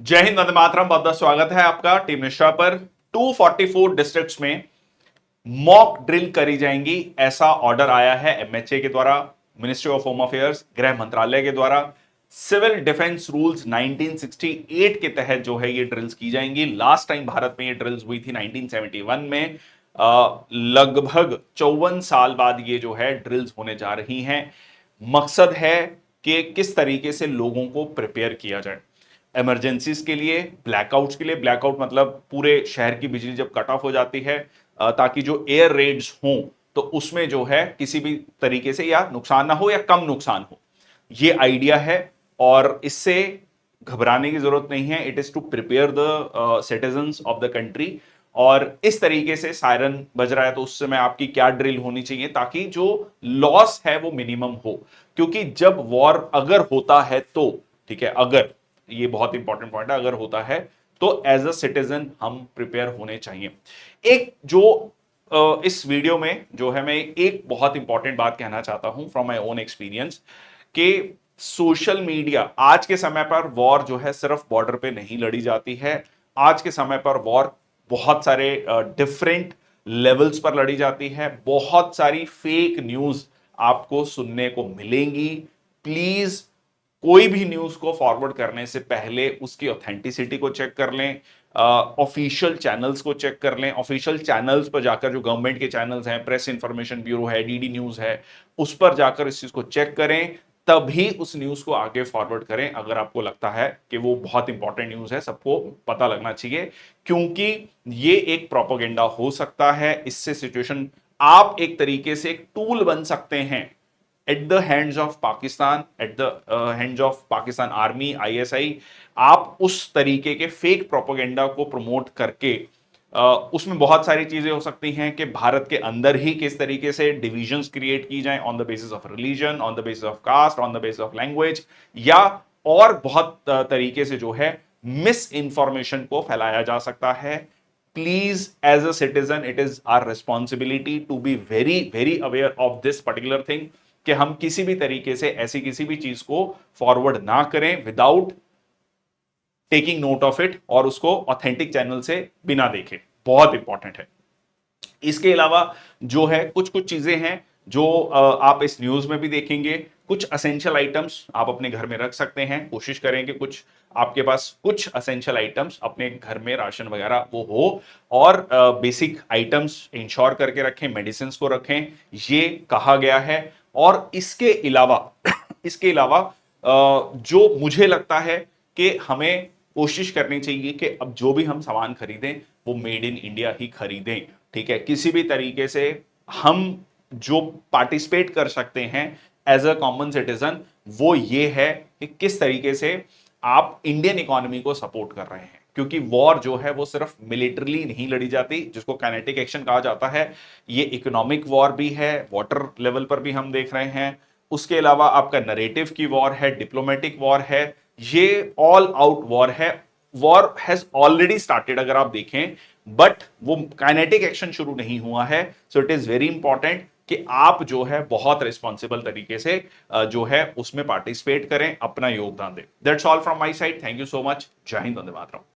जय हिंद, वंदे मातरम। बहुत बहुत स्वागत है आपका टीम निष्ठा पर। 244 डिस्ट्रिक्ट्स में मॉक ड्रिल करी जाएंगी, ऐसा ऑर्डर आया है एमएचए के द्वारा, मिनिस्ट्री ऑफ होम अफेयर्स, गृह मंत्रालय के द्वारा। सिविल डिफेंस रूल्स 1968 के तहत जो है ये ड्रिल्स की जाएंगी। लास्ट टाइम भारत में ये ड्रिल्स हुई थी 1971 में। लगभग 54 साल बाद ये जो है ड्रिल्स होने जा रही हैं। मकसद है कि किस तरीके से लोगों को प्रिपेयर किया जाए इमरजेंसीज के लिए, ब्लैकआउट्स के लिए। ब्लैकआउट मतलब पूरे शहर की बिजली जब कट ऑफ हो जाती है, ताकि जो एयर रेड्स हों तो उसमें जो है किसी भी तरीके से या नुकसान ना हो या कम नुकसान हो, ये आइडिया है। और इससे घबराने की जरूरत नहीं है। It is to prepare the citizens of the country. और इस तरीके से सायरन बज रहा है तो उस समय आपकी क्या ड्रिल होनी चाहिए ताकि जो लॉस है वो मिनिमम हो। क्योंकि जब वॉर अगर होता है तो, ठीक है, अगर, ये बहुत इंपॉर्टेंट पॉइंट है, अगर होता है तो एज अ सिटीजन हम प्रिपेयर होने चाहिए। एक जो इस वीडियो में जो है मैं एक बहुत इंपॉर्टेंट बात कहना चाहता हूं फ्रॉम माय ओन एक्सपीरियंस कि सोशल मीडिया, आज के समय पर वॉर जो है सिर्फ बॉर्डर पे नहीं लड़ी जाती है। आज के समय पर वॉर बहुत सारे डिफरेंट लेवल्स पर लड़ी जाती है। बहुत सारी फेक न्यूज आपको सुनने को मिलेंगी। प्लीज कोई भी न्यूज को फॉरवर्ड करने से पहले उसकी ऑथेंटिसिटी को चेक कर लें, ऑफिशियल चैनल्स को चेक कर लें। ऑफिशियल चैनल्स पर जाकर, जो गवर्नमेंट के चैनल्स हैं, प्रेस इंफॉर्मेशन ब्यूरो है, डीडी न्यूज है, उस पर जाकर इस चीज को चेक करें, तभी उस न्यूज को आगे फॉरवर्ड करें। अगर आपको लगता है कि वो बहुत इंपॉर्टेंट न्यूज है, सबको पता लगना चाहिए, क्योंकि ये एक प्रोपोगेंडा हो सकता है। इससे सिचुएशन, आप एक तरीके से एक टूल बन सकते हैं at the hands of Pakistan, at the hands of Pakistan army, ISI. आप उस तरीके के फेक प्रोपोगेंडा को प्रमोट करके, उसमें बहुत सारी चीजें हो सकती हैं कि भारत के अंदर ही किस तरीके से डिविजन्स क्रिएट की जाएं on the basis of religion, on the basis of caste, on the basis of language, या और बहुत तरीके से जो है मिस इंफॉर्मेशन को फैलाया जा सकता है। Please as a citizen, it is our responsibility to be very very aware of this particular thing, कि हम किसी भी तरीके से ऐसी किसी भी चीज को फॉरवर्ड ना करें without taking note of it, और उसको ऑथेंटिक चैनल से बिना देखे। बहुत इंपॉर्टेंट है। इसके अलावा जो है कुछ कुछ चीजें हैं जो आप इस न्यूज में भी देखेंगे। कुछ असेंशियल आइटम्स आप अपने घर में रख सकते हैं। कोशिश करें कि कुछ आपके पास कुछ असेंशियल आइटम्स अपने घर में, राशन वगैरह वो हो, और बेसिक आइटम्स इंश्योर करके रखें, मेडिसिन को रखें, ये कहा गया है। और इसके अलावा इसके अलावा जो मुझे लगता है कि हमें कोशिश करनी चाहिए कि अब जो भी हम सामान खरीदें वो मेड इन इंडिया ही खरीदें। ठीक है, किसी भी तरीके से हम जो पार्टिसिपेट कर सकते हैं एज अ कॉमन सिटीजन, वो ये है कि किस तरीके से आप इंडियन इकोनॉमी को सपोर्ट कर रहे हैं। क्योंकि वॉर जो है वो सिर्फ मिलिटरली नहीं लड़ी जाती, जिसको काइनेटिक एक्शन कहा जाता है। ये इकोनॉमिक वॉर भी है, वाटर लेवल पर भी हम देख रहे हैं। उसके अलावा आपका नरेटिव की वॉर है, डिप्लोमेटिक वॉर है, ये ऑल आउट वॉर है। वॉर हैज ऑलरेडी स्टार्टेड अगर आप देखें, बट वो काइनेटिक एक्शन शुरू नहीं हुआ है। So it is very important कि आप जो है बहुत रिस्पॉन्सिबल तरीके से जो है उसमें पार्टिसिपेट करें, अपना योगदान दें। That's all from my side. Thank you so much. जय हिंद, वंदे मातरम।